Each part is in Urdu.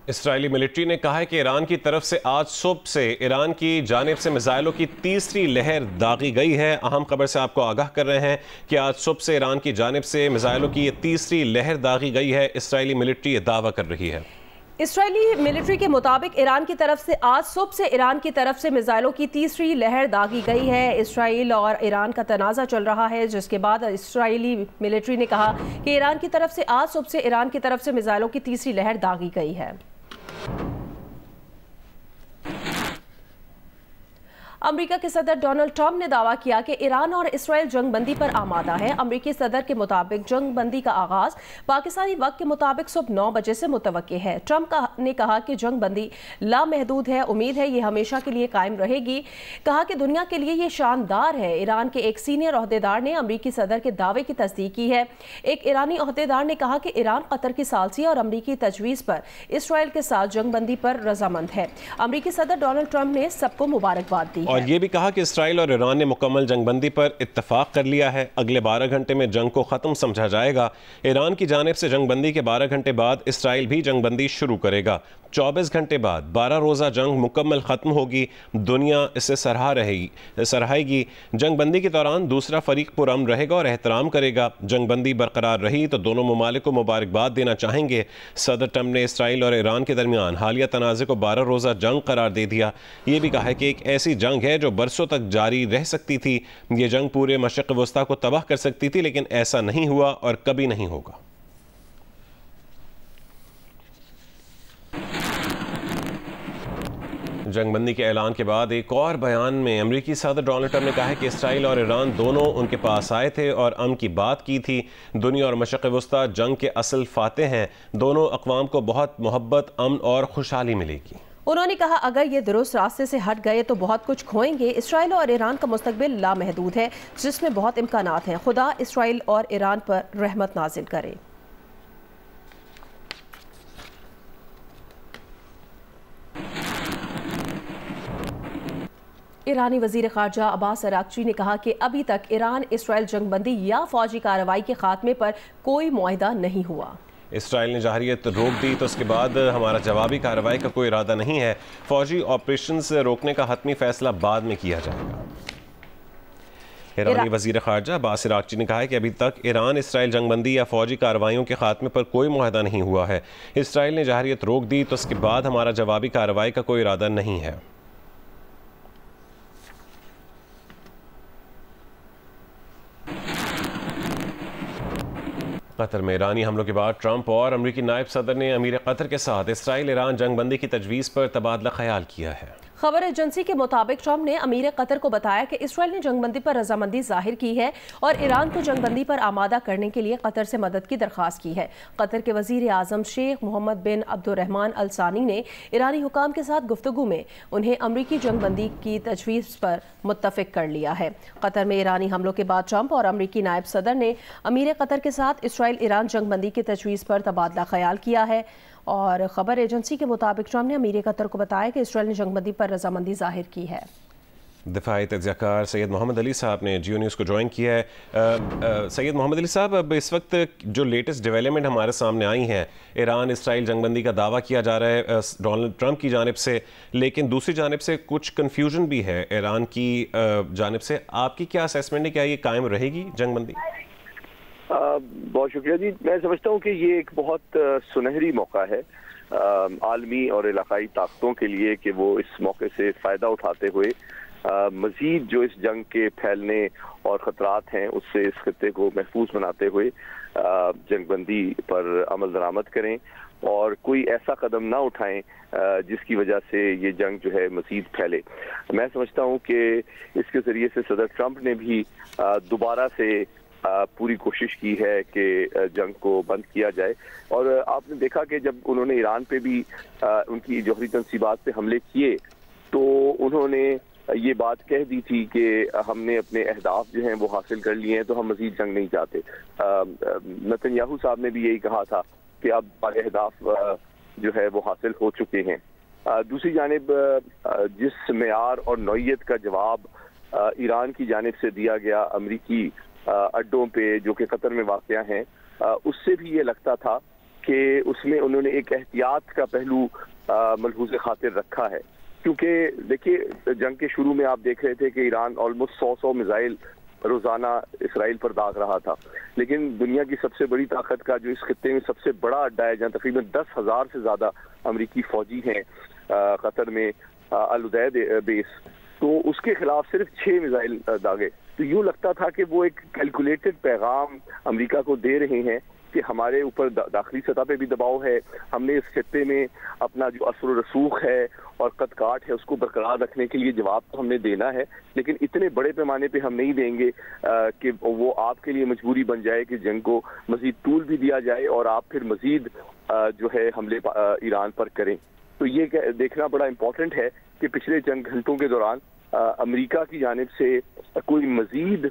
اسرائیلی ملٹری نے کہا ہے کہ ایران کی طرف سے آج صبح سے ایران کی جانب سے میزائلوں کی تیسری لہر داغی گئی ہے۔ اہم خبر سے آپ کو آگاہ کر رہے ہیں کہ آج صبح سے ایران کی جانب سے میزائلوں کی یہ تیسری لہر داغی گئی ہے۔ اسرائیلی ملٹری یہ دعویٰ کر رہی ہے۔ اسرائیلی ملٹری کے مطابق ایران کی طرف سے آج صبح سے ایران کی طرف سے میزائلوں کی تیسری لہر داغی گئی ہے۔ اسرائیل اور ایران کا تنازع چل رہا ہے، جس کے بعد اسرائیلی ملٹری نے کہا کہ ایران کی طرف سے آج صبح سے ایران کی طرف سے میزائلوں کی تیسری لہر داغی گئی ہے۔ امریکہ کے صدر ڈونلڈ ٹرمپ نے دعویٰ کیا کہ ایران اور اسرائیل جنگ بندی پر آمادہ ہے۔ امریکی صدر کے مطابق جنگ بندی کا آغاز پاکستانی وقت کے مطابق صبح 9 بجے سے متوقع ہے۔ ٹرمپ نے کہا کہ جنگ بندی لامحدود ہے، امید ہے یہ ہمیشہ کے لیے قائم رہے گی۔ کہا کہ دنیا کے لیے یہ شاندار ہے۔ ایران کے ایک سینئر عہدیدار نے امریکی صدر کے دعوے کی تصدیق کی ہے۔ ایک ایرانی عہدیدار نے کہا کہ ایران قطر کی ثالثی اور امریکی تجویز پر اسرائیل کے ساتھ جنگ بندی پر رضامند ہے۔ امریکی صدر ڈونلڈ ٹرمپ نے سب کو مبارکباد دی ہے۔ اور یہ بھی کہا کہ اسرائیل اور ایران نے مکمل جنگ بندی پر اتفاق کر لیا ہے۔ اگلے 12 گھنٹے میں جنگ کو ختم سمجھا جائے گا۔ ایران کی جانب سے جنگ بندی کے 12 گھنٹے بعد اسرائیل بھی جنگ بندی شروع کرے گا۔ 24 گھنٹے بعد 12 روزہ جنگ مکمل ختم ہوگی۔ دنیا اسے سراہے گی۔ جنگ بندی کے دوران دوسرا فریق پرامن رہے گا اور احترام کرے گا۔ جنگ بندی برقرار رہی تو دونوں ممالک کو مبارکباد دینا چاہیں گے۔ صدر ٹرمپ نے اسرائیل اور ایران کے درمیان حالیہ تنازع کو 12 روزہ جنگ قرار دے دیا۔ یہ بھی کہا ہے کہ ایک ایسی جنگ ہے جو برسوں تک جاری رہ سکتی تھی۔ یہ جنگ پورے مشرق وسطیٰ کو تباہ کر سکتی تھی، لیکن ایسا نہیں ہوا اور کبھی نہیں ہوگا۔ جنگ بندی کے اعلان کے بعد ایک اور بیان میں امریکی صدر ڈونلڈ ٹرمپ نے کہا ہے کہ اسرائیل اور ایران دونوں ان کے پاس آئے تھے اور امن کی بات کی تھی۔ دنیا اور مشرق وسطیٰ جنگ کے اصل فاتح ہیں۔ دونوں اقوام کو بہت محبت، امن اور خوشحالی ملے گی۔ انہوں نے کہا اگر یہ درست راستے سے ہٹ گئے تو بہت کچھ کھوئیں گے۔ اسرائیل اور ایران کا مستقبل لامحدود ہے، جس میں بہت امکانات ہیں۔ خدا اسرائیل اور ایران پر رحمت نازل کرے۔ ایرانی وزیر خارجہ عباس اراغچی نے کہا کہ ابھی تک ایران اسرائیل جنگ بندی یا فوجی کارروائی کے خاتمے پر کوئی معاہدہ نہیں ہوا۔ اسرائیل نے جارحیت روک دی تو اس کے بعد ہمارا جوابی کارروائی کا کوئی ارادہ نہیں ہے۔ فوجی آپریشنز روکنے کا حتمی فیصلہ بعد میں کیا جائے گا۔ ایرانی وزیر خارجہ عباس اراغچی نے کہا ہے کہ ابھی تک ایران اسرائیل جنگ بندی یا فوجی کارروائیوں کے خاتمے پر کوئی معاہدہ نہیں ہوا ہے۔ اسرائیل نے جارحیت روک دی تو اس کے بعد ہمارا جوابی کارروائی کا کوئی ارادہ نہیں ہے۔ قطر میں ایرانی حملوں کے بعد ٹرمپ اور امریکی نائب صدر نے امیر قطر کے ساتھ اسرائیل ایران جنگ بندی کی تجویز پر تبادلہ خیال کیا ہے۔ خبر ایجنسی کے مطابق ٹرمپ نے امیر قطر کو بتایا کہ اسرائیل نے جنگ بندی پر رضامندی ظاہر کی ہے اور ایران کو جنگ بندی پر آمادہ کرنے کے لیے قطر سے مدد کی درخواست کی ہے۔ قطر کے وزیر اعظم شیخ محمد بن عبد الرحمن ال ثانی نے ایرانی حکام کے ساتھ گفتگو میں انہیں امریکی جنگ بندی کی تجویز پر متفق کر لیا ہے۔ قطر میں ایرانی حملوں کے بعد ٹرمپ اور امریکی نائب صدر نے امیر قطر کے ساتھ اسرائیل ایران جنگ بندی کی تجویز پر تبادلہ خیال کیا ہے، اور خبر ایجنسی کے مطابق ٹرمپ نے امیر قطر کو بتایا کہ اسرائیل نے جنگ بندی پر رضامندی ظاہر کی ہے۔ دفاعی تجزیہ کار سید محمد علی صاحب نے جیو نیوز کو جوائن کیا ہے۔ سید محمد علی صاحب، اب اس وقت جو لیٹسٹ ڈیولپمنٹ ہمارے سامنے آئی ہیں، ایران اسرائیل جنگ بندی کا دعویٰ کیا جا رہا ہے ڈونلڈ ٹرمپ کی جانب سے، لیکن دوسری جانب سے کچھ کنفیوژن بھی ہے ایران کی جانب سے۔ آپ کی کیا اسیسمنٹ ہے، کیا یہ قائم رہے گی جنگ بندی؟ بہت شکریہ جی۔ میں سمجھتا ہوں کہ یہ ایک بہت سنہری موقع ہے عالمی اور علاقائی طاقتوں کے لیے کہ وہ اس موقع سے فائدہ اٹھاتے ہوئے مزید جو اس جنگ کے پھیلنے اور خطرات ہیں اس سے اس خطے کو محفوظ بناتے ہوئے جنگ بندی پر عمل درآمد کریں اور کوئی ایسا قدم نہ اٹھائیں جس کی وجہ سے یہ جنگ جو ہے مزید پھیلے۔ میں سمجھتا ہوں کہ اس کے ذریعے سے صدر ٹرمپ نے بھی دوبارہ سے پوری کوشش کی ہے کہ جنگ کو بند کیا جائے، اور آپ نے دیکھا کہ جب انہوں نے ایران پہ بھی ان کی جوہری تنصیبات پہ حملے کیے تو انہوں نے یہ بات کہہ دی تھی کہ ہم نے اپنے اہداف جو ہیں وہ حاصل کر لیے ہیں تو ہم مزید جنگ نہیں چاہتے۔ نتن یاہو صاحب نے بھی یہی کہا تھا کہ اب ہمارے اہداف جو ہے وہ حاصل ہو چکے ہیں۔ دوسری جانب جس معیار اور نوعیت کا جواب ایران کی جانب سے دیا گیا امریکی اڈوں پہ جو کہ قطر میں واقع ہیں، اس سے بھی یہ لگتا تھا کہ اس میں انہوں نے ایک احتیاط کا پہلو ملحوظ خاطر رکھا ہے، کیونکہ دیکھیے جنگ کے شروع میں آپ دیکھ رہے تھے کہ ایران آلموسٹ 100 میزائل روزانہ اسرائیل پر داغ رہا تھا، لیکن دنیا کی سب سے بڑی طاقت کا جو اس خطے میں سب سے بڑا اڈا ہے، جہاں تقریباً 10,000 سے زیادہ امریکی فوجی ہیں قطر میں العدید بیس، تو اس کے خلاف صرف 6 میزائل داغے. تو یوں لگتا تھا کہ وہ ایک کیلکولیٹڈ پیغام امریکہ کو دے رہے ہیں کہ ہمارے اوپر داخلی سطح پہ بھی دباؤ ہے، ہم نے اس خطے میں اپنا جو اثر و رسوخ ہے اور قد کاٹ ہے اس کو برقرار رکھنے کے لیے جواب تو ہم نے دینا ہے، لیکن اتنے بڑے پیمانے پہ ہم نہیں دیں گے کہ وہ آپ کے لیے مجبوری بن جائے کہ جنگ کو مزید طول بھی دیا جائے اور آپ پھر مزید جو ہے حملے ایران پر کریں. تو یہ دیکھنا بڑا امپورٹنٹ ہے کہ پچھلے چند گھنٹوں کے دوران امریکہ کی جانب سے کوئی مزید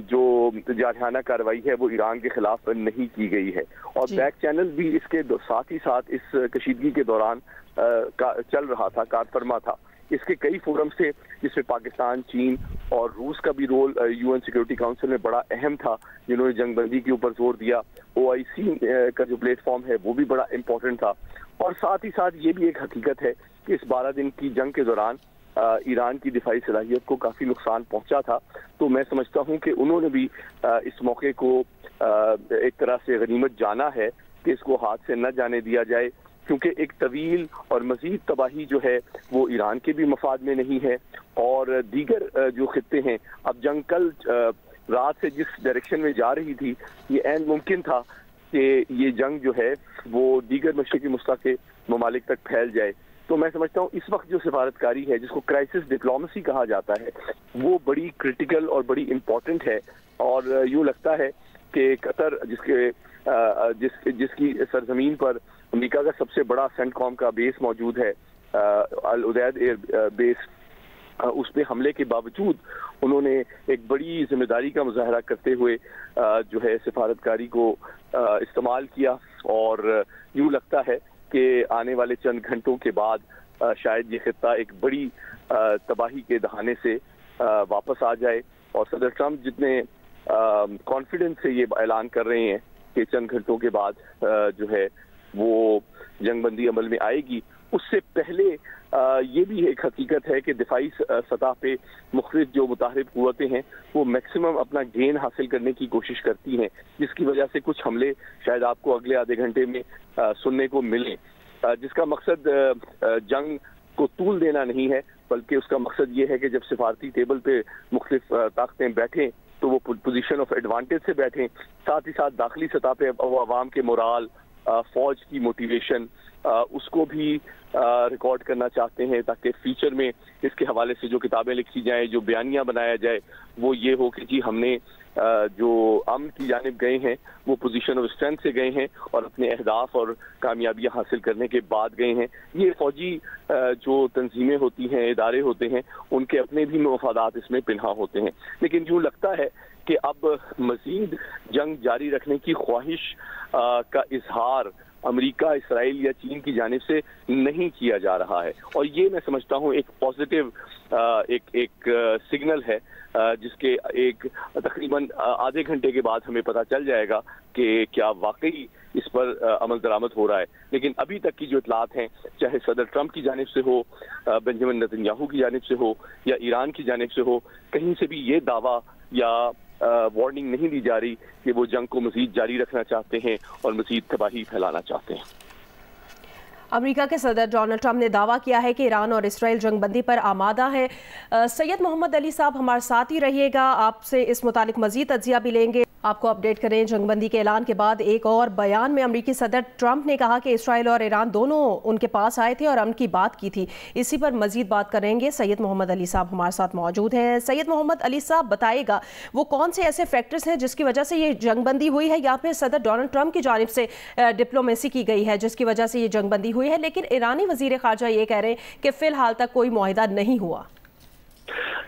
جو جارحانہ کارروائی ہے وہ ایران کے خلاف نہیں کی گئی ہے، اور بیک چینل بھی اس کے ساتھ ہی ساتھ اس کشیدگی کے دوران چل رہا تھا، کار فرما تھا. اس کے کئی فورم سے جس میں پاکستان، چین اور روس کا بھی رول UN سیکورٹی کاؤنسل میں بڑا اہم تھا، جنہوں نے جنگ بندی کے اوپر زور دیا. OIC کا جو پلیٹ فارم ہے وہ بھی بڑا امپورٹنٹ تھا، اور ساتھ ہی ساتھ یہ بھی ایک حقیقت ہے کہ اس 12 دن کی جنگ کے دوران ایران کی دفاعی صلاحیت کو کافی نقصان پہنچا تھا. تو میں سمجھتا ہوں کہ انہوں نے بھی اس موقع کو ایک طرح سے غنیمت جانا ہے کہ اس کو ہاتھ سے نہ جانے دیا جائے، کیونکہ ایک طویل اور مزید تباہی جو ہے وہ ایران کے بھی مفاد میں نہیں ہے، اور دیگر جو خطے ہیں، اب جنگ کل رات سے جس ڈائریکشن میں جا رہی تھی یہ عین ممکن تھا کہ یہ جنگ جو ہے وہ دیگر مشرقی وسطیٰ کے ممالک تک پھیل جائے. تو میں سمجھتا ہوں اس وقت جو سفارتکاری ہے جس کو کرائسس ڈپلومیسی کہا جاتا ہے وہ بڑی کرٹیکل اور بڑی امپورٹنٹ ہے، اور یوں لگتا ہے کہ قطر جس کی سرزمین پر امریکہ کا سب سے بڑا سینٹ کام کا بیس موجود ہے، العدید ایئر بیس، اس پہ حملے کے باوجود انہوں نے ایک بڑی ذمہ داری کا مظاہرہ کرتے ہوئے جو ہے سفارتکاری کو استعمال کیا، اور یوں لگتا ہے کہ آنے والے چند گھنٹوں کے بعد شاید یہ خطہ ایک بڑی تباہی کے دہانے سے واپس آ جائے. اور صدر ٹرمپ جتنے کانفیڈنس سے یہ اعلان کر رہے ہیں کہ چند گھنٹوں کے بعد جو ہے وہ جنگ بندی عمل میں آئے گی، اس سے پہلے یہ بھی ایک حقیقت ہے کہ دفاعی سطح پہ مختلف جو متحرک قوتیں ہیں وہ میکسیمم اپنا گین حاصل کرنے کی کوشش کرتی ہیں، جس کی وجہ سے کچھ حملے شاید آپ کو اگلے آدھے گھنٹے میں سننے کو ملیں، جس کا مقصد جنگ کو طول دینا نہیں ہے، بلکہ اس کا مقصد یہ ہے کہ جب سفارتی ٹیبل پہ مختلف طاقتیں بیٹھیں تو وہ پوزیشن آف ایڈوانٹیج سے بیٹھیں، ساتھ ہی ساتھ داخلی سطح پہ عوام کے مورال، فوج کی موٹیویشن، اس کو بھی ریکارڈ کرنا چاہتے ہیں، تاکہ فیوچر میں اس کے حوالے سے جو کتابیں لکھی جائیں، جو بیانیہ بنایا جائے، وہ یہ ہو کہ جی ہم نے جو امن کی جانب گئے ہیں وہ پوزیشن آف اسٹرینتھ سے گئے ہیں اور اپنے اہداف اور کامیابیاں حاصل کرنے کے بعد گئے ہیں. یہ فوجی جو تنظیمیں ہوتی ہیں، ادارے ہوتے ہیں، ان کے اپنے بھی مفادات اس میں پنہا ہوتے ہیں، لیکن یوں لگتا ہے کہ اب مزید جنگ جاری رکھنے کی خواہش کا اظہار امریکہ، اسرائیل یا چین کی جانب سے نہیں کیا جا رہا ہے، اور یہ میں سمجھتا ہوں ایک پازیٹیو ایک سگنل ہے جس کے ایک تقریباً آدھے گھنٹے کے بعد ہمیں پتہ چل جائے گا کہ کیا واقعی اس پر عمل درآمد ہو رہا ہے. لیکن ابھی تک کی جو اطلاعات ہیں، چاہے صدر ٹرمپ کی جانب سے ہو، بنجامن نتنیاہو کی جانب سے ہو یا ایران کی جانب سے ہو، کہیں سے بھی یہ دعویٰ یا وارننگ نہیں دی جا رہی کہ وہ جنگ کو مزید جاری رکھنا چاہتے ہیں اور مزید تباہی پھیلانا چاہتے ہیں. امریکہ کے صدر ڈونلڈ ٹرمپ نے دعویٰ کیا ہے کہ ایران اور اسرائیل جنگ بندی پر آمادہ ہے. سید محمد علی صاحب ہمارے ساتھ ہی رہیے گا، آپ سے اس متعلق مزید تجزیہ بھی لیں گے. آپ کو اپڈیٹ کریں. جنگ بندی کے اعلان کے بعد ایک اور بیان میں امریکی صدر ٹرمپ نے کہا کہ اسرائیل اور ایران دونوں ان کے پاس آئے تھے اور امن کی بات کی تھی. اسی پر مزید بات کریں گے. سید محمد علی صاحب ہمارے ساتھ موجود ہیں. سید محمد علی صاحب بتائے گا وہ کون سے ایسے فیکٹرز ہیں جس کی وجہ سے یہ جنگ بندی ہوئی ہے، یا پھر صدر ڈونلڈ ٹرمپ کی جانب سے ڈپلومیسی کی گئی ہے جس کی وجہ سے یہ جنگ بندی ہوئی ہے، لیکن ایرانی وزیر خارجہ یہ کہہ رہے ہیں کہ فی الحال تک کوئی معاہدہ نہیں ہوا.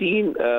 3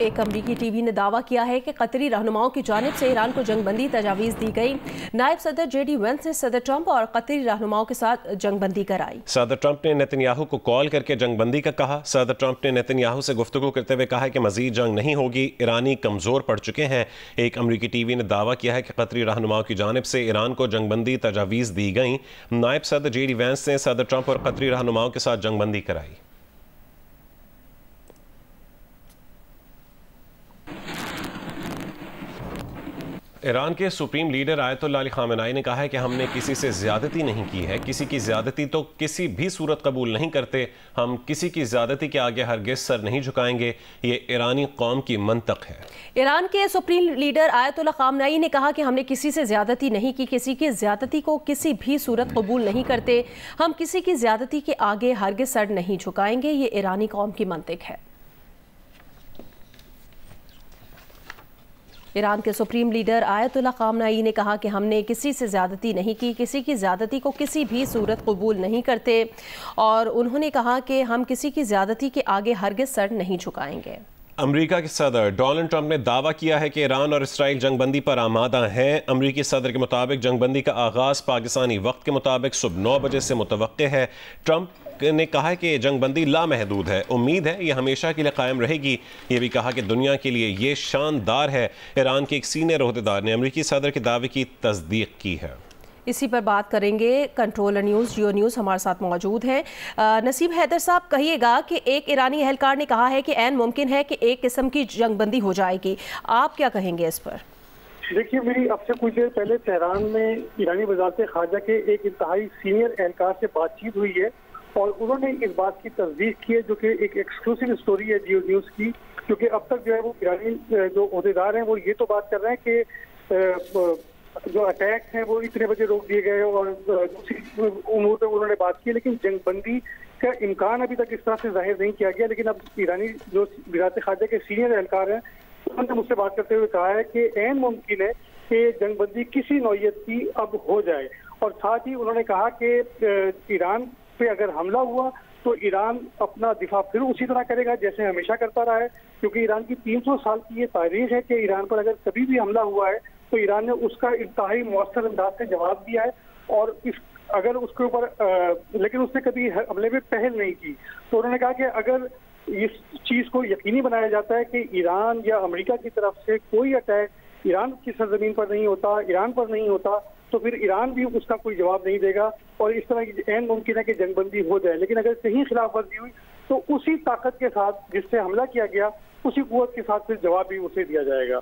ایک امریکی ٹی وی نے دعویٰ کیا ہے کہ قطری رہنماؤں کی جانب سے ایران کو جنگ بندی تجاویز دی گئی۔ نائب صدر جے ڈی وینس نے صدر ٹرمپ اور قطری رہنماؤں کے ساتھ جنگ بندی کرائی۔ صدر ٹرمپ نے نیتن یاہو کو کال کر کے جنگ بندی کا کہا۔ صدر ٹرمپ نے نیتن یاہو سے گفتگو کرتے ہوئے کہا کہ مزید جنگ نہیں ہوگی، ایرانی کمزور پڑ چکے ہیں۔ ایک امریکی ٹی وی نے دعویٰ کیا ہے کہ قطری رہنماؤں کی جانب سے ایران کو جنگ بندی تجاویز دی گئیں۔ نائب صدر جے ڈی وینس نے صدر ٹرمپ اور قطری رہنماؤں کے ساتھ جنگ بندی کرائی۔ ایران کے سپریم لیڈر آیت اللہ علی خامنائی نے کہا ہے کہ ہم نے کسی سے زیادتی نہیں کی ہے، کسی کی زیادتی تو کسی بھی صورت قبول نہیں کرتے، ہم کسی کی زیادتی کے آگے ہرگز سر نہیں جھکائیں گے، یہ ایرانی قوم کی منطق ہے۔ ایران کے سپریم لیڈر آیت اللہ خامنائی نے کہا کہ ہم نے کسی سے زیادتی نہیں کی، کسی کی زیادتی کو کسی بھی صورت قبول نہیں کرتے، ہم کسی کی زیادتی کے آگے ہرگز سر نہیں جھکائیں گے، یہ ایرانی قوم کی منطق ہے۔ ایران کے سپریم لیڈر آیت اللہ خامنائی نے کہا کہ ہم نے کسی سے زیادتی نہیں کی، کسی کی زیادتی کو کسی بھی صورت قبول نہیں کرتے، اور انہوں نے کہا کہ ہم کسی کی زیادتی کے آگے ہرگز سر نہیں جھکائیں گے۔ امریکہ کے صدر ڈونلڈ ٹرمپ نے دعویٰ کیا ہے کہ ایران اور اسرائیل جنگ بندی پر آمادہ ہیں۔ امریکی صدر کے مطابق جنگ بندی کا آغاز پاکستانی وقت کے مطابق صبح 9 بجے سے متوقع ہے۔ ٹرمپ نے کہا کہ جنگ بندی لامحدود ہے، امید ہے یہ ہمیشہ کے لیے قائم رہے گی۔ یہ بھی کہا کہ دنیا کے لیے یہ شاندار ہے۔ ایران کے ایک سینئر عہدیدار نے امریکی صدر کے دعوے کی تصدیق کی ہے۔ اسی پر بات کریں گے، کنٹرولر نیوز جیو نیوز ہمارے ساتھ موجود ہیں۔ نسیم حیدر صاحب، کہیے گا کہ ایک ایرانی اہلکار نے کہا ہے کہ عین ممکن ہے کہ ایک قسم کی جنگ بندی ہو جائے گی، آپ کیا کہیں گے اس پر؟ دیکھیے، میری اب سے کچھ دیر پہلے تہران میں ایرانی وزارت خارجہ کے ایک انتہائی سینئر اہلکار سے بات چیت ہوئی ہے، اور انہوں نے اس بات کی تصدیق کی ہے، جو کہ ایک ایکسکلوسیو اسٹوری ہے جیو نیوز کی، کیونکہ اب تک جو ہے وہ ایرانی جو عہدیدار ہیں وہ یہ تو بات کر رہے ہیں کہ جو اٹیک ہیں وہ اتنے بجے روک دیے گئے، اور دوسری امور پہ انہوں نے بات کی، لیکن جنگ بندی کا امکان ابھی تک اس طرح سے ظاہر نہیں کیا گیا۔ لیکن اب ایرانی جو وزارت خارجہ کے سینئر اہلکار ہیں انہوں نے مجھ سے بات کرتے ہوئے کہا ہے کہ عین ممکن ہے کہ جنگ بندی کسی نوعیت کی اب ہو جائے، اور ساتھ ہی انہوں نے کہا کہ ایران پہ اگر حملہ ہوا تو ایران اپنا دفاع پھر اسی طرح کرے گا جیسے ہمیشہ کرتا رہا ہے، کیونکہ ایران کی 300 سال کی یہ تاریخ ہے کہ ایران پر اگر کبھی بھی حملہ ہوا ہے تو ایران نے اس کا انتہائی مؤثر انداز سے جواب دیا ہے، اور اگر اس کے اوپر لیکن اس نے کبھی حملے میں پہل نہیں کی۔ تو انہوں نے کہا کہ اگر اس چیز کو یقینی بنایا جاتا ہے کہ ایران یا امریکہ کی طرف سے کوئی اٹیک ایران کی سرزمین پر نہیں ہوتا، ایران پر نہیں ہوتا، تو پھر ایران بھی اس کا کوئی جواب نہیں دے گا، اور اس طرح کی عین ممکن ہے کہ جنگ بندی ہو جائے۔ لیکن اگر کہیں خلاف ورزی ہوئی تو اسی طاقت کے ساتھ جس سے حملہ کیا گیا اسی قوت کے ساتھ پھر جواب بھی اسے دیا جائے گا۔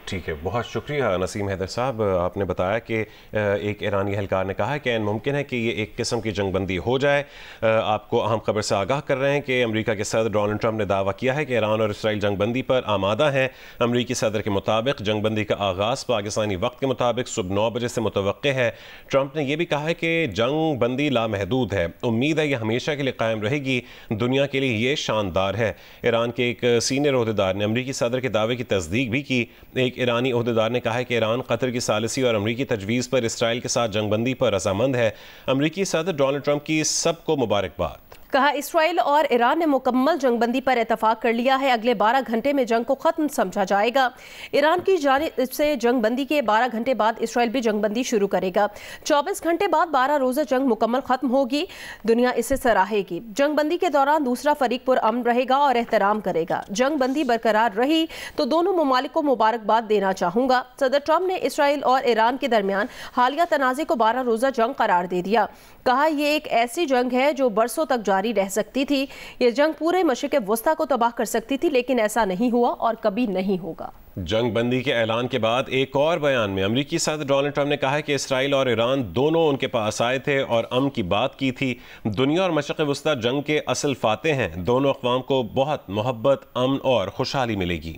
ٹھیک ہے، بہت شکریہ نسیم حیدر صاحب، آپ نے بتایا کہ ایک ایرانی اہلکار نے کہا ہے کہ ممکن ہے کہ یہ ایک قسم کی جنگ بندی ہو جائے۔ آپ کو اہم خبر سے آگاہ کر رہے ہیں کہ امریکہ کے صدر ڈونلڈ ٹرمپ نے دعویٰ کیا ہے کہ ایران اور اسرائیل جنگ بندی پر آمادہ ہیں۔ امریکی صدر کے مطابق جنگ بندی کا آغاز پاکستانی وقت کے مطابق صبح 9 بجے سے متوقع ہے۔ ٹرمپ نے یہ بھی کہا ہے کہ جنگ بندی لامحدود ہے، امید ہے یہ ہمیشہ کے لیے قائم رہے گی، دنیا کے لیے یہ شاندار ہے۔ ایران کے ایک سینئر عہدیدار نے امریکی صدر کے دعوے کی تصدیق بھی کی۔ ایک ایرانی عہدیدار نے کہا ہے کہ ایران قطر کی ثالثی اور امریکی تجویز پر اسرائیل کے ساتھ جنگ بندی پر رضامند ہے۔ امریکی صدر ڈونلڈ ٹرمپ کی سب کو مبارکباد۔ کہا اسرائیل اور ایران نے مکمل جنگ بندی پر اتفاق کر لیا ہے، اگلے 12 گھنٹے میں جنگ کو ختم سمجھا جائے گا۔ ایران کی جانب سے جنگ بندی کے 12 گھنٹے بعد اسرائیل بھی جنگ بندی شروع کرے گا۔ 24 گھنٹے بعد 12 روزہ جنگ مکمل ختم ہوگی، دنیا اسے سراہے گی۔ جنگ بندی کے دوران دوسرا فریق پرامن رہے گا اور احترام کرے گا۔ جنگ بندی برقرار رہی تو دونوں ممالک کو مبارکباد دینا چاہوں گا۔ صدر ٹرمپ نے اسرائیل اور ایران کے درمیان حالیہ تنازع کو 12 روزہ جنگ قرار دے دیا۔ کہا یہ ایک ایسی جنگ ہے جو برسوں تک جاری رہ سکتی تھی، یہ جنگ پورے مشرق وسطیٰ کو تباہ کر سکتی تھی، لیکن ایسا نہیں ہوا اور کبھی نہیں ہوگا۔ جنگ بندی کے اعلان کے بعد ایک اور بیان میں امریکی صدر ڈونلڈ ٹرمپ نے کہا ہے کہ اسرائیل اور ایران دونوں ان کے پاس آئے تھے اور امن کی بات کی تھی۔ دنیا اور مشرق وسطیٰ جنگ کے اصل فاتح ہیں، دونوں اقوام کو بہت محبت، امن اور خوشحالی ملے گی۔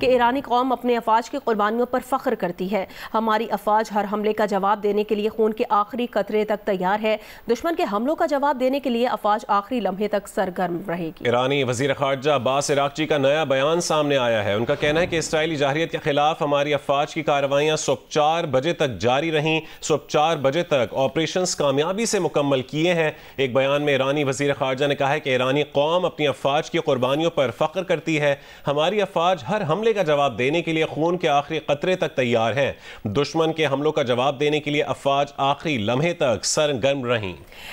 کہ ایرانی قوم اپنے افواج کی قربانیوں پر فخر کرتی ہے. ہماری افواج ہر حملے کا جواب دینے کے لیے خون کے آخری قطرے تک تیار ہے. دشمن کے حملوں کا جواب دینے کے لیے افواج آخری لمحے تک سرگرم رہے گی. ایرانی وزیر خارجہ عباس عراقچی کا نیا بیان سامنے آیا ہے. ان کا کہنا ہے کہ اسرائیلی جارحیت کے خلاف ہماری افواج کی کارروائیاں صبح 4 بجے تک جاری رہیں. صبح 4 بجے تک آپریشنز کامیابی سے مکمل کیے ہیں. ایک بیان میں ایرانی وزیر خارجہ نے کہا ہے کہ ایرانی قوم اپنی افواج کی قربانیوں پر فخر کرتی ہے. ہماری افواج ہر حملے کا جواب دینے کے لیے خون کے آخری قطرے تک تیار ہیں. دشمن کے حملوں کا جواب دینے کے لیے افواج آخری لمحے تک سرگرم رہیں.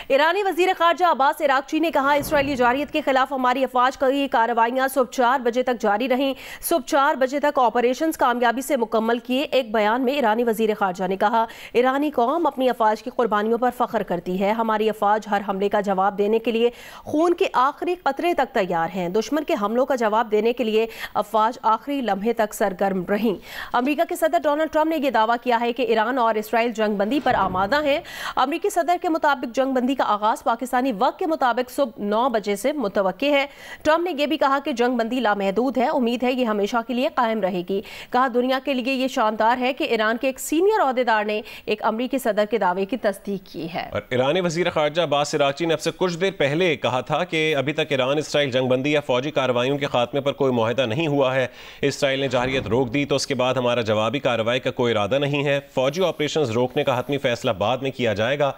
ایرانی وزیر خارجہ عباس عراقچی نے کہا اسرائیلی جارحیت کے خلاف ہماری افواج کی کارروائیاں صبح 4 بجے تک جاری رہیں. صبح 4 بجے تک آپریشنز کامیابی سے مکمل کیے. ایک بیان میں ایرانی وزیر خارجہ نے کہا ایرانی قوم اپنی افواج کی قربانیوں پر فخر کرتی ہے. ہماری افواج ہر حملے کا جواب دینے کے لیے خون کے آخری قطرے تک تیار ہیں. دشمن کے حملوں کا جواب دینے کے لیے افواج آخری لمحے تک سرگرم رہیں. امریکہ کے صدر ڈونلڈ ٹرمپ نے یہ دعویٰ کیا ہے کہ ایران اور اسرائیل جنگ بندی پر آمادہ ہیں. امریکی صدر کے مطابق جنگ بندی کا آغاز پاکستانی وقت کے مطابق صبح 9 بجے سے متوقع ہے. ٹرمپ نے یہ بھی کہا کہ جنگ بندی لامحدود ہے. امید ہے یہ ہمیشہ کے لیے قائم رہے گی. کہا دنیا کے لیے یہ شاندار ہے کہ ایران کے ایک سینئر عہدیدار نے ایک امریکی صدر کے دعوے کی تصدیق کی ہے. اور ایرانی وزیر خارجہ عباس عراقچی نے اب سے کچھ دیر پہلے کہا تھا کہ ابھی تک ایران اسرائیل جنگ بندی یا فوجی کارروائیوں کے خاتمے پر کوئی معاہدہ نہیں ہوا ہے. اسرائیل نے جارحیت روک دی تو اس کے بعد ہمارا جوابی کارروائی کا کوئی ارادہ نہیں ہے. فوجی آپریشنز روکنے کا حتمی فیصلہ بعد میں کیا جائے گا.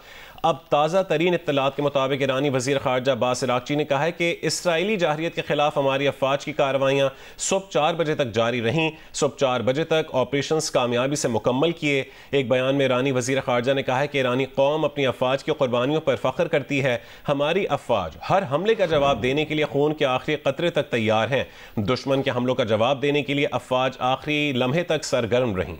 اب تازہ ترین اطلاعات کے مطابق ایرانی وزیر خارجہ عباس عراقچی نے کہا ہے کہ اسرائیلی جارحیت کے خلاف ہماری افواج کی کارروائیاں صبح 4 بجے تک جاری رہیں. صبح 4 بجے تک آپریشنز کامیابی سے مکمل کیے. ایک بیان میں ایرانی وزیر خارجہ نے کہا ہے کہ ایرانی قوم اپنی افواج کی قربانیوں پر فخر کرتی ہے. ہماری افواج ہر حملے کا جواب دینے کے لیے خون کے آخری قطرے تک تیار ہیں. دشمن کے حملوں کا جواب دینے کے لیے افواج آخری لمحے تک سرگرم رہیں.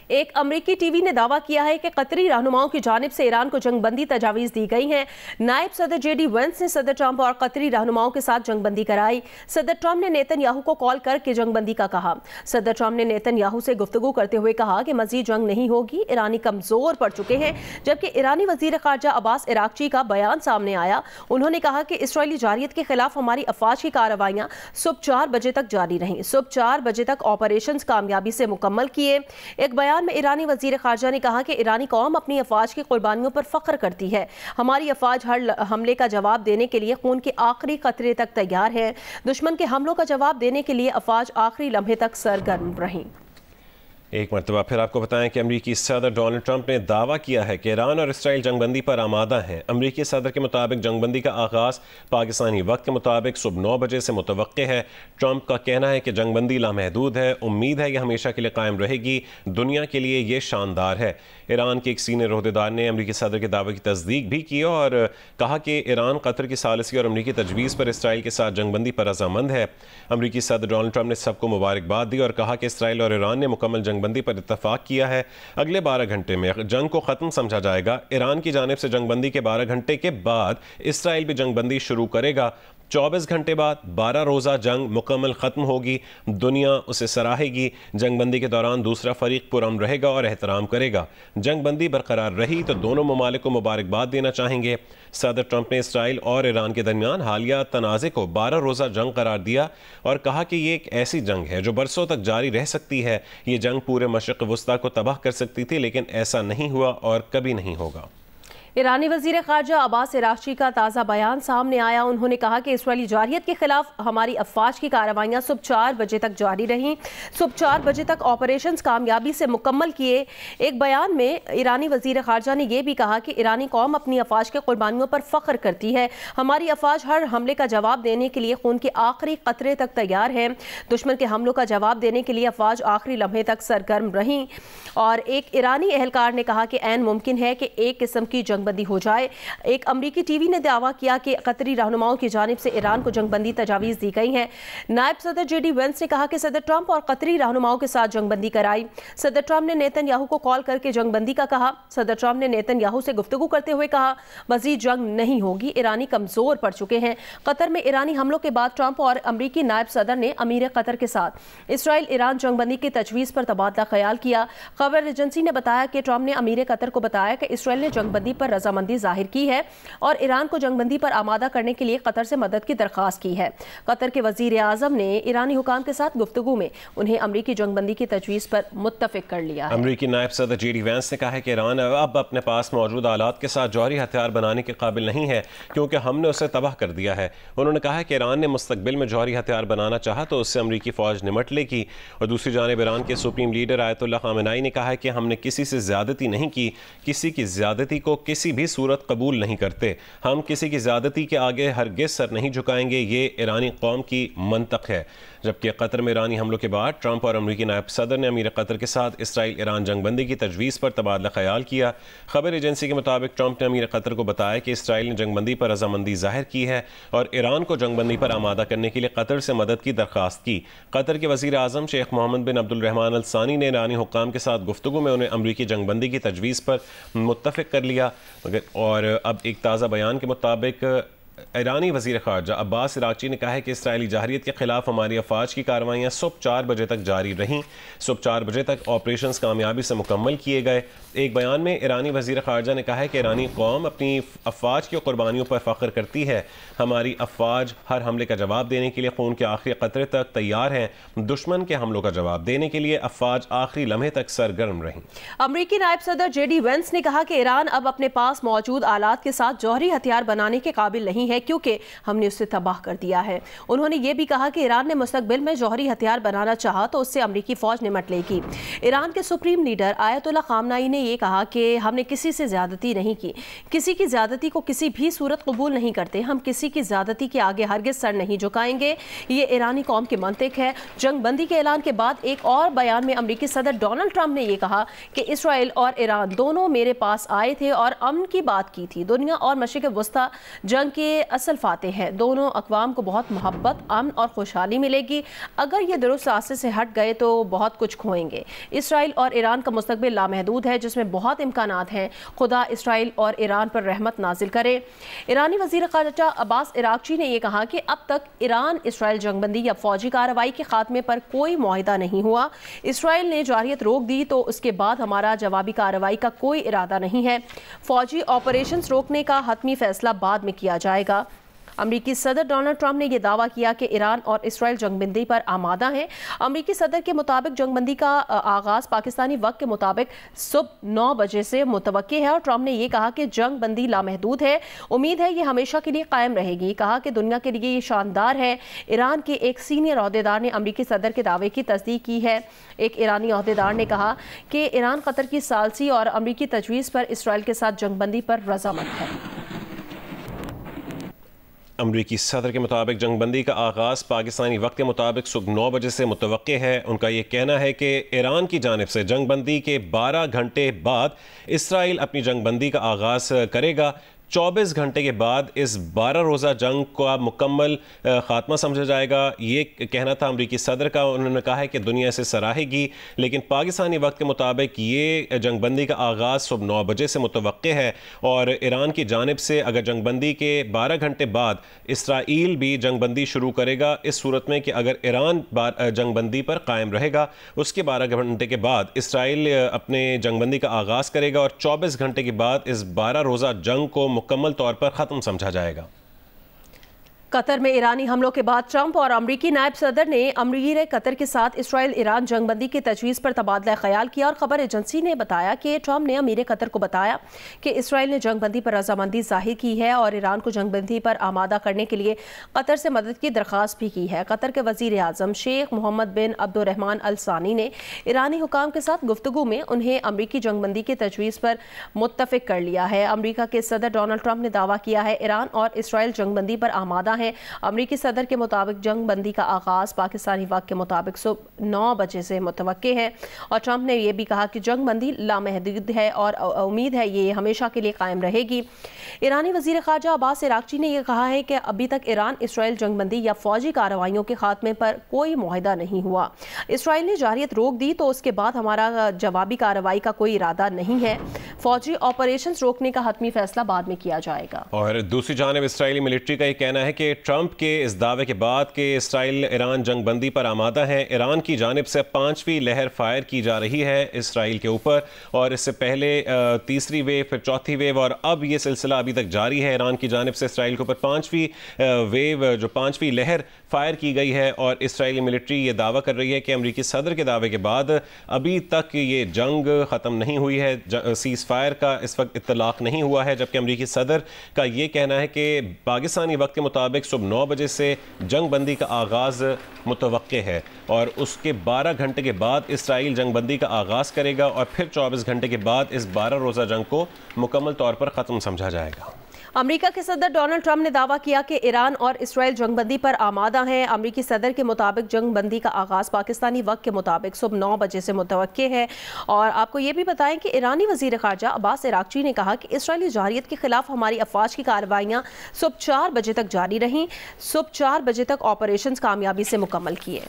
ایک امریکی ٹی وی نے دعویٰ کیا ہے کہ قطری رہنماؤں کی جانب سے ایران کو جنگ بندی تجاویز دی گئی ہیں. نائب صدر جے ڈی وینس نے صدر ٹرمپ اور قطری رہنماؤں کے ساتھ جنگ بندی کرائی. صدر ٹرمپ نے نیتن یاہو کو کال کر کے جنگ بندی کا کہا. صدر ٹرمپ نے نیتن یاہو سے گفتگو کرتے ہوئے کہا کہ مزید جنگ نہیں ہوگی. ایرانی کمزور پڑ چکے ہیں. جبکہ ایرانی وزیر خارجہ عباس عراقچی کا بیان سامنے آیا. انہوں نے کہا کہ اسرائیلی جارحیت کے خلاف ہماری افواج کی کارروائیاں صبح 4 بجے تک جاری رہیں. صبح 4 بجے تک آپریشنز کامیابی سے مکمل کیے. ایک بیان میں ایرانی وزیر خارجہ نے کہا کہ ایرانی قوم اپنی افواج کی قربانیوں پر فخر کرتی ہے. ہماری افواج ہر حملے کا جواب دینے کے لیے خون کے آخری قطرے تک تیار ہے. دشمن کے حملوں کا جواب دینے کے لیے افواج آخری لمحے تک سرگرم رہیں. ایک مرتبہ پھر آپ کو بتائیں کہ امریکی صدر ڈونلڈ ٹرمپ نے دعویٰ کیا ہے کہ ایران اور اسرائیل جنگ بندی پر آمادہ ہیں. امریکی صدر کے مطابق جنگ بندی کا آغاز پاکستانی وقت کے مطابق صبح 9 بجے سے متوقع ہے. ٹرمپ کا کہنا ہے کہ جنگ بندی لامحدود ہے. امید ہے یہ ہمیشہ کے لیے قائم رہے گی. دنیا کے لیے یہ شاندار ہے. ایران کے ایک سینئر عہدیدار نے امریکی صدر کے دعوے کی تصدیق بھی کی اور کہا کہ ایران قطر کی ثالثی اور امریکی تجویز پر اسرائیل کے ساتھ جنگ بندی پر رضامند ہے. امریکی صدر ڈونلڈ ٹرمپ نے سب کو مبارکباد دی اور کہا کہ اسرائیل اور ایران نے مکمل جنگ بندی پر اتفاق کیا ہے. اگلے 12 گھنٹے میں جنگ کو ختم سمجھا جائے گا. ایران کی جانب سے جنگ بندی کے 12 گھنٹے کے بعد اسرائیل بھی جنگ بندی شروع کرے گا. 24 گھنٹے بعد 12 روزہ جنگ مکمل ختم ہوگی. دنیا اسے سراہے گی. جنگ بندی کے دوران دوسرا فریق پرامن رہے گا اور احترام کرے گا. جنگ بندی برقرار رہی تو دونوں ممالک کو مبارکباد دینا چاہیں گے. صدر ٹرمپ نے اسرائیل اور ایران کے درمیان حالیہ تنازع کو 12 روزہ جنگ قرار دیا اور کہا کہ یہ ایک ایسی جنگ ہے جو برسوں تک جاری رہ سکتی ہے. یہ جنگ پورے مشرق وسطیٰ کو تباہ کر سکتی تھی لیکن ایسا نہیں ہوا اور کبھی نہیں ہوگا. ایرانی وزیر خارجہ عباس عراقچی کا تازہ بیان سامنے آیا. انہوں نے کہا کہ اسرائیلی جارحیت کے خلاف ہماری افواج کی کارروائیاں صبح 4 بجے تک جاری رہیں. صبح 4 بجے تک آپریشنز کامیابی سے مکمل کیے. ایک بیان میں ایرانی وزیر خارجہ نے یہ بھی کہا کہ ایرانی قوم اپنی افواج کے قربانیوں پر فخر کرتی ہے. ہماری افواج ہر حملے کا جواب دینے کے لیے خون کے آخری قطرے تک تیار ہے. دشمن کے حملوں کا جواب دینے کے لیے افواج آخری لمحے تک سرگرم رہیں. اور ایک ایرانی اہلکار نے کہا کہ عین ممکن ہے کہ ایک قسم کی جنگ بندی ہو جائے. ایک امریکی ٹی وی نے دعویٰ کیا کہ قطری رہنماؤں کی جانب سے ایران کو جنگ بندی تجاویز دی گئی ہیں. نائب صدر جے ڈی وینس نے کہا کہ صدر ٹرمپ اور قطری رہنماؤں کے ساتھ جنگ بندی کرائی. صدر ٹرمپ نے نیتن یاہو کو کال کر کے جنگ بندی کا کہا. صدر ٹرمپ نے نیتن یاہو سے گفتگو کرتے ہوئے کہا مزید جنگ نہیں ہوگی. ایرانی کمزور پڑ چکے ہیں. قطر میں ایرانی حملوں کے بعد ٹرمپ اور امریکی نائب صدر نے امیر قطر کے ساتھ اسرائیل ایران جنگ بندی کی تجویز پر تبادلہ خیال کیا. خبر ایجنسی نے بتایا کہ ٹرمپ نے امیر قطر کو بتایا کہ اسرائیل نے جنگ بندی پر پر رضامندی ظاہر کی ہے اور ایران کو جنگ بندی پر آمادہ کرنے کے لیے قطر سے مدد کی درخواست کی ہے۔ قطر کے وزیر اعظم نے ایرانی حکام کے ساتھ گفتگو میں انہیں امریکی جنگ بندی کی تجویز پر متفق کر لیا ہے۔ امریکی نائب صدر جے ڈی وینس نے کہا ہے کہ ایران اب اپنے پاس موجود آلات کے ساتھ جوہری ہتھیار بنانے کے قابل نہیں ہے کیونکہ ہم نے اسے تباہ کر دیا ہے۔ انہوں نے کہا ہے کہ ایران نے مستقبل میں جوہری ہتھیار بنانا چاہا تو اس سے امریکی فوج نمٹ لے گی، اور دوسری جانب ایران کے سپریم لیڈر آیت اللہ خامنائی نے کہا ہے کہ ہم نے کسی سے زیادتی نہیں کی، کسی کی زیادتی کو کسی بھی صورت قبول نہیں کرتے، ہم کسی کی زیادتی کے آگے ہرگز سر نہیں جھکائیں گے، یہ ایرانی قوم کی منطق ہے۔ جبکہ قطر میں ایرانی حملوں کے بعد ٹرمپ اور امریکی نائب صدر نے امیر قطر کے ساتھ اسرائیل ایران جنگ بندی کی تجویز پر تبادلہ خیال کیا۔ خبر ایجنسی کے مطابق ٹرمپ نے امیر قطر کو بتایا کہ اسرائیل نے جنگ بندی پر رضامندی ظاہر کی ہے اور ایران کو جنگ بندی پر آمادہ کرنے کے لیے قطر سے مدد کی درخواست کی۔ قطر کے وزیر اعظم شیخ محمد بن عبد الرحمن الثانی نے ایرانی حکام کے ساتھ گفتگو میں انہیں امریکی جنگ بندی کی تجویز پر متفق کر لیا، اور اب ایک تازہ بیان کے مطابق ایرانی وزیر خارجہ عباس عراقچی نے کہا ہے کہ اسرائیلی جارحیت کے خلاف ہماری افواج کی کارروائیاں صبح 4 بجے تک جاری رہیں، صبح 4 بجے تک آپریشنز کامیابی سے مکمل کیے گئے۔ ایک بیان میں ایرانی وزیر خارجہ نے کہا ہے کہ ایرانی قوم اپنی افواج کی قربانیوں پر فخر کرتی ہے، ہماری افواج ہر حملے کا جواب دینے کے لیے خون کے آخری قطرے تک تیار ہیں، دشمن کے حملوں کا جواب دینے کے لیے افواج آخری لمحے تک سرگرم رہیں۔ امریکی نائب صدر جے ڈی وینس نے کہا کہ ایران اب اپنے پاس موجود آلات کے ساتھ جوہری ہتھیار بنانے کے قابل نہیں ہے کیونکہ ہم نے اسے تباہ کر دیا ہے۔ انہوں نے یہ بھی کہا کہ ایران نے مستقبل میں جوہری ہتھیار بنانا چاہا تو اس سے امریکی فوج نمٹ لے گی۔ ایران کے سپریم لیڈر آیت اللہ خامنائی نے یہ کہا کہ ہم نے کسی سے زیادتی نہیں کی، کسی کی زیادتی کو کسی بھی صورت قبول نہیں کرتے، ہم کسی کی زیادتی کے آگے ہرگز سر نہیں جھکائیں گے، یہ ایرانی قوم کی منطق ہے۔ جنگ بندی کے اعلان کے بعد ایک اور بیان میں امریکی صدر ڈونلڈ ٹرمپ نے یہ کہا کہ اسرائیل اور ایران دونوں میرے پاس آئے تھے اور امن کی بات کی تھی۔ دنیا اور مشرق وسطی جنگ کے اصل فاتح ہیں، دونوں اقوام کو بہت محبت، امن اور خوشحالی ملے گی، اگر یہ درست راستے سے ہٹ گئے تو بہت کچھ کھوئیں گے۔ اسرائیل اور ایران کا مستقبل لامحدود ہے جس میں بہت امکانات ہیں، خدا اسرائیل اور ایران پر رحمت نازل کرے۔ ایرانی وزیر خارجہ عباس عراقچی نے یہ کہا کہ اب تک ایران اسرائیل جنگ بندی یا فوجی کارروائی کے خاتمے پر کوئی معاہدہ نہیں ہوا۔ اسرائیل نے جارحیت روک دی تو اس کے بعد ہمارا جوابی کارروائی کا کوئی ارادہ نہیں ہے، فوجی آپریشنز روکنے کا حتمی فیصلہ بعد میں کیا جائے گا۔ امریکی صدر ڈونلڈ ٹرمپ نے یہ دعویٰ کیا کہ ایران اور اسرائیل جنگ بندی پر آمادہ ہیں۔ امریکی صدر کے مطابق جنگ بندی کا آغاز پاکستانی وقت کے مطابق صبح 9 بجے سے متوقع ہے، اور ٹرمپ نے یہ کہا کہ جنگ بندی لامحدود ہے، امید ہے یہ ہمیشہ کے لیے قائم رہے گی۔ کہا کہ دنیا کے لیے یہ شاندار ہے۔ ایران کے ایک سینئر عہدیدار نے امریکی صدر کے دعوے کی تصدیق کی ہے۔ ایک ایرانی عہدیدار نے کہا کہ ایران قطر کی ثالثی اور امریکی تجویز پر اسرائیل کے ساتھ جنگ بندی پر رضامند ہے۔ امریکی صدر کے مطابق جنگ بندی کا آغاز پاکستانی وقت کے مطابق صبح 9 بجے سے متوقع ہے۔ ان کا یہ کہنا ہے کہ ایران کی جانب سے جنگ بندی کے 12 گھنٹے بعد اسرائیل اپنی جنگ بندی کا آغاز کرے گا۔ 24 گھنٹے کے بعد اس 12 روزہ جنگ کو مکمل خاتمہ سمجھا جائے گا، یہ کہنا تھا امریکی صدر کا۔ انہوں نے کہا ہے کہ دنیا سے سراہے گی، لیکن پاکستانی وقت کے مطابق یہ جنگ بندی کا آغاز صبح 9 بجے سے متوقع ہے، اور ایران کی جانب سے اگر جنگ بندی کے 12 گھنٹے بعد اسرائیل بھی جنگ بندی شروع کرے گا، اس صورت میں کہ اگر ایران جنگ بندی پر قائم رہے گا، اس کے 12 گھنٹے کے بعد اسرائیل اپنے جنگ بندی کا آغاز کرے گا، اور 24 گھنٹے کے بعد اس 12 روزہ جنگ کو مکمل طور پر ختم سمجھا جائے گا۔ قطر میں ایرانی حملوں کے بعد ٹرمپ اور امریکی نائب صدر نے امیر قطر کے ساتھ اسرائیل ایران جنگ بندی کی تجویز پر تبادلہ خیال کیا، اور خبر ایجنسی نے بتایا کہ ٹرمپ نے امیر قطر کو بتایا کہ اسرائیل نے جنگ بندی پر رضامندی ظاہر کی ہے اور ایران کو جنگ بندی پر آمادہ کرنے کے لیے قطر سے مدد کی درخواست بھی کی ہے۔ قطر کے وزیر اعظم شیخ محمد بن عبد الرحمن الثانی نے ایرانی حکام کے ساتھ گفتگو میں انہیں امریکی جنگ بندی کی تجویز پر متفق کر لیا ہے۔ امریکہ کے صدر ڈونلڈ ٹرمپ نے دعویٰ کیا ہے ایران اور اسرائیل جنگ بندی پر آمادہ ہیں۔ امریکی صدر کے مطابق جنگ بندی کا آغاز پاکستانی وقت کے مطابق صبح 9 بجے سے متوقع ہے، اور ٹرمپ نے یہ بھی کہا کہ جنگ بندی لامحدود ہے اور امید ہے یہ ہمیشہ کے لیے قائم رہے گی۔ ایرانی وزیر خارجہ عباس عراقچی نے یہ کہا ہے کہ ابھی تک ایران اسرائیل جنگ بندی یا فوجی کارروائیوں کے خاتمے پر کوئی معاہدہ نہیں ہوا۔ اسرائیل نے جارحیت روک دی تو اس کے بعد ہمارا جوابی کارروائی کا کوئی ارادہ نہیں ہے، فوجی آپریشنز روکنے کا حتمی فیصلہ بعد میں کیا جائے گا۔ اور دوسری جانب اسرائیلی ملٹری کا یہ کہنا ہے کہ کہ ٹرمپ کے اس دعوے کے بعد کہ اسرائیل ایران جنگ بندی پر آمادہ ہیں، ایران کی جانب سے 5ویں لہر فائر کی جا رہی ہے اسرائیل کے اوپر، اور اس سے پہلے تیسری ویو، پھر چوتھی ویو، اور اب یہ سلسلہ ابھی تک جاری ہے۔ ایران کی جانب سے اسرائیل کے اوپر 5ویں ویو، جو 5ویں لہر فائر کی گئی ہے، اور اسرائیلی ملٹری یہ دعویٰ کر رہی ہے کہ امریکی صدر کے دعوے کے بعد ابھی تک یہ جنگ ختم نہیں ہوئی ہے، سیز فائر کا اس وقت اطلاق نہیں ہوا ہے، جبکہ امریکی صدر کا یہ کہنا ہے کہ پاکستانی وقت کے مطابق صبح 9 بجے سے جنگ بندی کا آغاز متوقع ہے، اور اس کے 12 گھنٹے کے بعد اسرائیل جنگ بندی کا آغاز کرے گا، اور پھر 24 گھنٹے کے بعد اس 12 روزہ جنگ کو مکمل طور پر ختم سمجھا جائے گا۔ امریکہ کے صدر ڈونلڈ ٹرمپ نے دعویٰ کیا کہ ایران اور اسرائیل جنگ بندی پر آمادہ ہیں۔ امریکی صدر کے مطابق جنگ بندی کا آغاز پاکستانی وقت کے مطابق صبح 9 بجے سے متوقع ہے، اور آپ کو یہ بھی بتائیں کہ ایرانی وزیر خارجہ عباس عراقچی نے کہا کہ اسرائیلی جارحیت کے خلاف ہماری افواج کی کارروائیاں صبح 4 بجے تک جاری رہیں، صبح 4 بجے تک آپریشنز کامیابی سے مکمل کیے۔